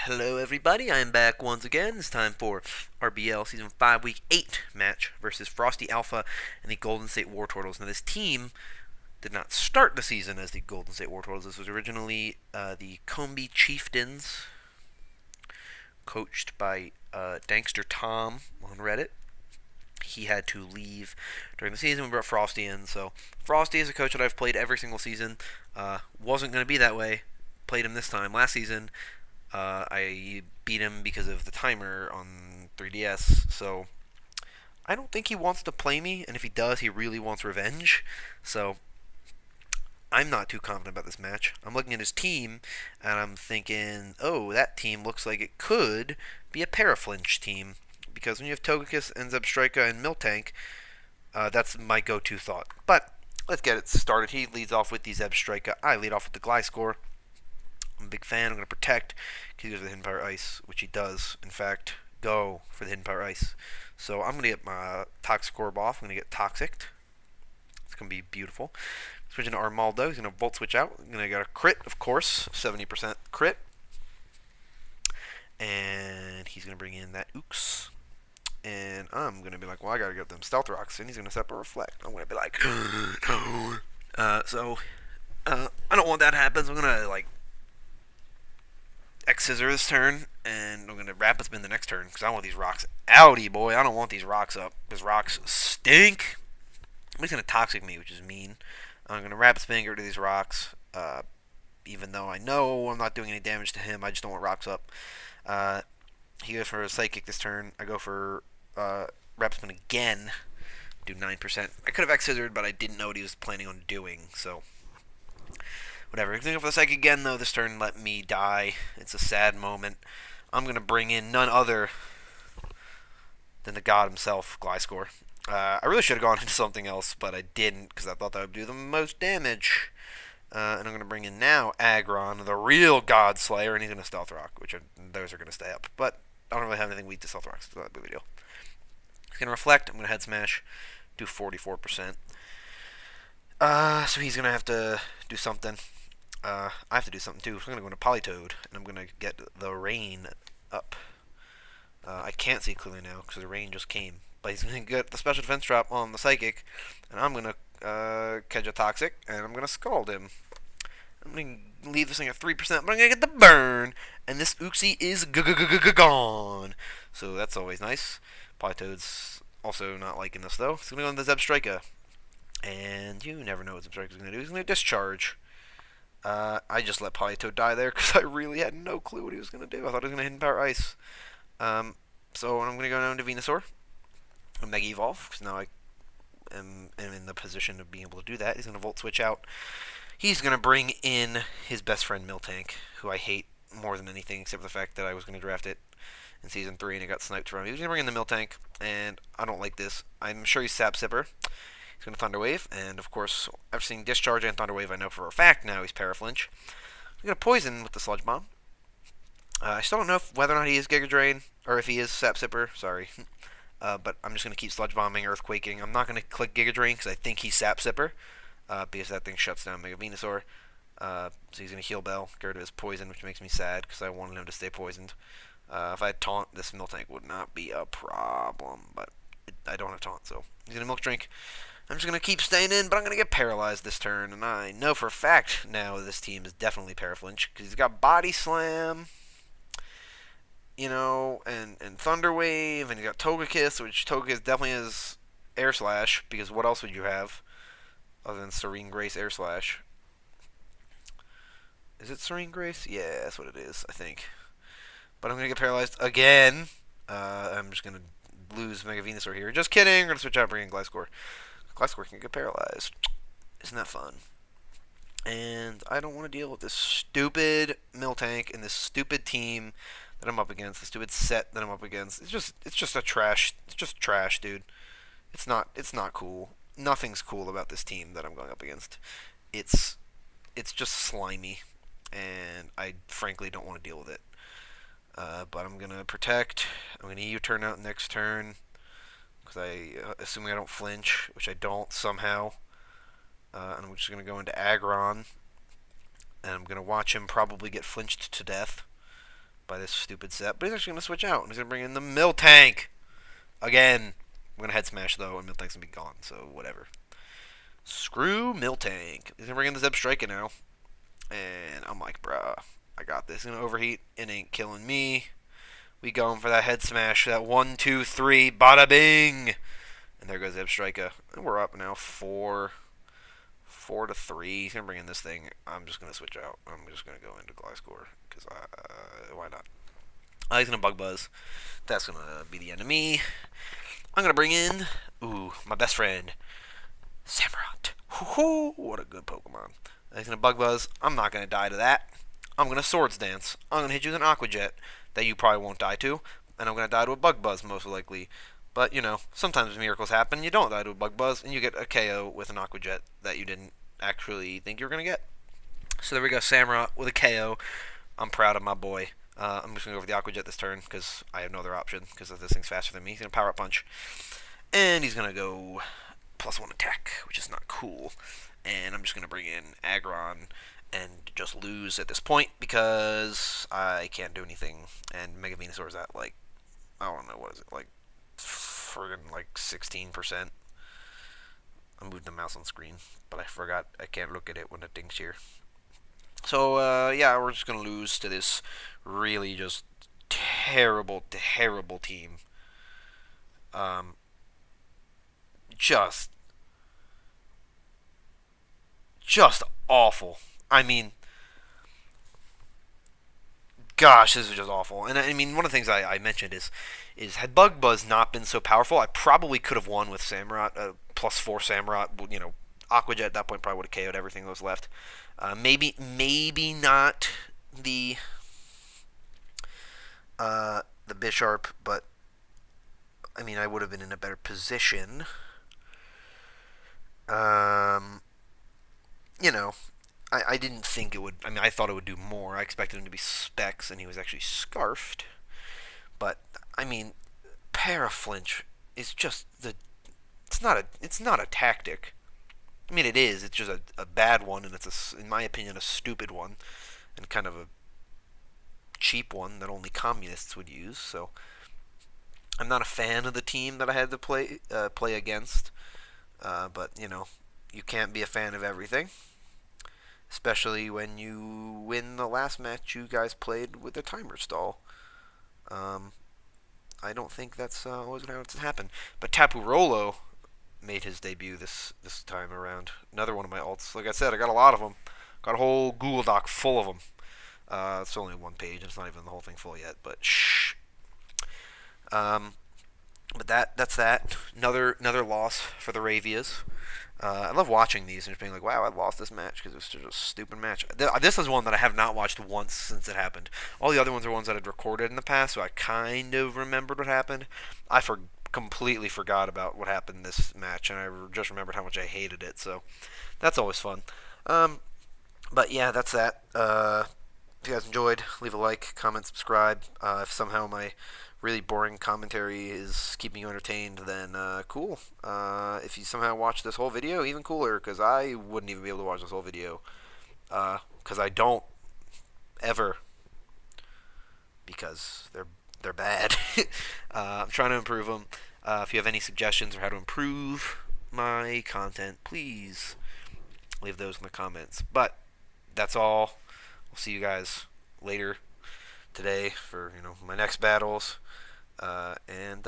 Hello, everybody. I am back once again. It's time for RBL Season 5, Week 8 match versus Frosty Alpha and the Golden State Wartortles. Now, this team did not start the season as the Golden State Wartortles. This was originally the Combi Chieftains, coached by Dankster Tom on Reddit. He had to leave during the season. We brought Frosty in. So, Frosty is a coach that I've played every single season. Wasn't going to be that way. Played him this time. Last season, I beat him because of the timer on 3DS, so I don't think he wants to play me, and if he does, he really wants revenge. So I'm not too confident about this match. I'm looking at his team, and I'm thinking, oh, that team looks like it could be a Paraflinch team, because when you have Togekiss and Zebstrika and Miltank, that's my go-to thought. But let's get it started. He leads off with the Zebstrika. I lead off with the Gliscor. I'm a big fan. I'm going to protect because he goes for the Hidden Power Ice, which he does, in fact, go for the Hidden Power Ice. So I'm going to get my Toxic Orb off. I'm going to get Toxic. It's going to be beautiful. Switching to Armaldo. He's going to Volt Switch out. I'm going to get a crit, of course. 70% crit. And he's going to bring in that Ooks. And I'm going to be like, well, I got to get them Stealth Rocks. And he's going to set a Reflect. I'm going to be like, no. I don't want that to happen. So I'm going to, X-Scissor this turn, and I'm going to Rapid Spin the next turn, because I want these rocks outy, boy. I don't want these rocks up, because rocks stink. He's going to Toxic me, which is mean. I'm going to Rapid Spin, get rid of these rocks, even though I know I'm not doing any damage to him. I just don't want rocks up. He goes for a Psychic this turn. I go for Rapid Spin again, do 9%. I could have X-Scissored, but I didn't know what he was planning on doing, so whatever. He's going to go for the Psychic again, though. This turn let me die. It's a sad moment. I'm going to bring in none other than the god himself, Gliscor. I really should have gone into something else, but I didn't, because I thought that would do the most damage. And I'm going to bring in now Aggron, the real God Slayer, and he's going to Stealth Rock, those are going to stay up. But I don't really have anything weak to Stealth Rocks, so that's a big deal. He's going to Reflect. I'm going to Head Smash, do 44%. So he's going to have to do something. I have to do something too. So I'm going to go into Politoed, and I'm going to get the rain up. I can't see clearly now because the rain just came. But he's going to get the special defense drop on the Psychic, and I'm going to catch a Toxic, and I'm going to Scald him. I'm going to leave this thing at 3%, but I'm going to get the burn, and this Uxie is gone. So that's always nice. Politoed's also not liking this, though. He's going to go into Zebstrika, and you never know what Zebstrika's going to do. He's going to Discharge. I just let Politoed die there because I really had no clue what he was going to do. I thought he was going to Hidden Power Ice. So I'm going to go down to Venusaur and Mega Evolve, because now I am in the position of being able to do that. He's going to Volt Switch out. He's going to bring in his best friend Miltank, who I hate more than anything, except for the fact that I was going to draft it in Season 3 and it got sniped from him. He's going to bring in the Miltank, and I don't like this. I'm sure he's Sap Sipper. He's going to Thunder Wave, and of course, after seeing Discharge and Thunder Wave, I know for a fact now he's Paraflinch. He's going to Poison with the Sludge Bomb. I still don't know whether or not he is Giga Drain, or if he is Sap Sipper, sorry. But I'm just going to keep Sludge Bombing, Earthquaking. I'm not going to click Giga Drain because I think he's Sap Sipper, because that thing shuts down Mega Venusaur. So he's going to Heal Bell, get rid of his Poison, which makes me sad because I wanted him to stay poisoned. If I had Taunt, this Miltank would not be a problem, but I don't have Taunt, so he's going to Milk Drink. I'm just going to keep staying in, but I'm going to get paralyzed this turn. And I know for a fact now this team is definitely Paraflinch, because he's got Body Slam, and Thunder Wave, and he's got Togekiss, which Togekiss definitely is Air Slash, because what else would you have other than Serene Grace Air Slash? Is it Serene Grace? Yeah, that's what it is, I think. But I'm going to get paralyzed again. I'm just going to lose Mega Venusaur here. Just kidding. I'm going to switch out, bring in Gliscor. Gliscor can get paralyzed. Isn't that fun? And I don't want to deal with this stupid Miltank and this stupid team that I'm up against, the stupid set that I'm up against. It's just a trash. It's just trash, dude. It's not cool. Nothing's cool about this team that I'm going up against. It's just slimy, and I frankly don't want to deal with it. But I'm gonna protect. I'm gonna U-turn out next turn, because assuming I don't flinch, which I don't somehow, and I'm just going to go into Aggron, and I'm going to watch him probably get flinched to death, by this stupid set. But he's actually going to switch out, and he's going to bring in the Miltank again. I'm going to head smash, though, and Miltank's going to be gone, so whatever. Screw Miltank. He's going to bring in the Zebstrika now. And I'm like, bruh, I got this. He's going to overheat. It ain't killing me. We going for that head smash. That 1, 2, 3. Bada bing. And there goes Zebstrika. And we're up now 4 to 3. He's going to bring in this thing. I'm just going to switch out. I'm just going to go into Gliscor. Because why not? He's going to Bug Buzz. That's going to be the end of me. I'm going to bring in, my best friend, Samurott. Hoo-hoo, what a good Pokemon. He's going to Bug Buzz. I'm not going to die to that. I'm going to Swords Dance. I'm going to hit you with an Aqua Jet that you probably won't die to. And I'm going to die to a Bug Buzz, most likely. But, sometimes miracles happen. You don't die to a Bug Buzz, and you get a KO with an Aqua Jet that you didn't actually think you were going to get. So there we go, Samurott with a KO. I'm proud of my boy. I'm just going to go for the Aqua Jet this turn, because I have no other option, because this thing's faster than me. He's going to Power Up Punch. And he's going to go +1 attack, which is not cool. And I'm just going to bring in Aggron and just lose at this point, because I can't do anything. And Mega Venusaur's at, I don't know, what is it, friggin' 16%. I moved the mouse on screen, but I forgot I can't look at it when the thing's here. So, yeah, we're just going to lose to this really just terrible, terrible team. Just awful. I mean, gosh, this is just awful. And I mean, one of the things I mentioned is had Bug Buzz not been so powerful, I probably could have won with Samurott, +4 Samurott. Aqua Jet at that point probably would have KO'd everything that was left. Maybe not the Bisharp, but I mean, I would have been in a better position. I didn't think it would. I mean, I thought it would do more. I expected him to be Specs, and he was actually Scarfed. But I mean, Paraflinch is just the. It's not a tactic. I mean, it is. It's just a bad one, and it's in my opinion, a stupid one, and kind of a cheap one that only communists would use. So I'm not a fan of the team that I had to play against. But you can't be a fan of everything, especially when you win the last match you guys played with a timer stall. I don't think that's always going to happen. But Tapu Rolo made his debut this time around. Another one of my alts. Like I said, I got a lot of them. Got a whole Google Doc full of them. It's only one page. It's not even the whole thing full yet. But shh. But that's that. Another loss for the Ravias. I love watching these and just being like, wow, I lost this match because it was just a stupid match. This is one that I have not watched once since it happened. All the other ones are ones that I'd recorded in the past, so I kind of remembered what happened. I completely forgot about what happened in this match, and I just remembered how much I hated it, so that's always fun. But yeah, that's that. If you guys enjoyed, leave a like, comment, subscribe. If somehow my really boring commentary is keeping you entertained, then cool. If you somehow watch this whole video, even cooler, because I wouldn't even be able to watch this whole video. Because I don't ever. Because they're bad. I'm trying to improve them. If you have any suggestions for how to improve my content, please leave those in the comments. But that's all. We'll see you guys later today for my next battles. And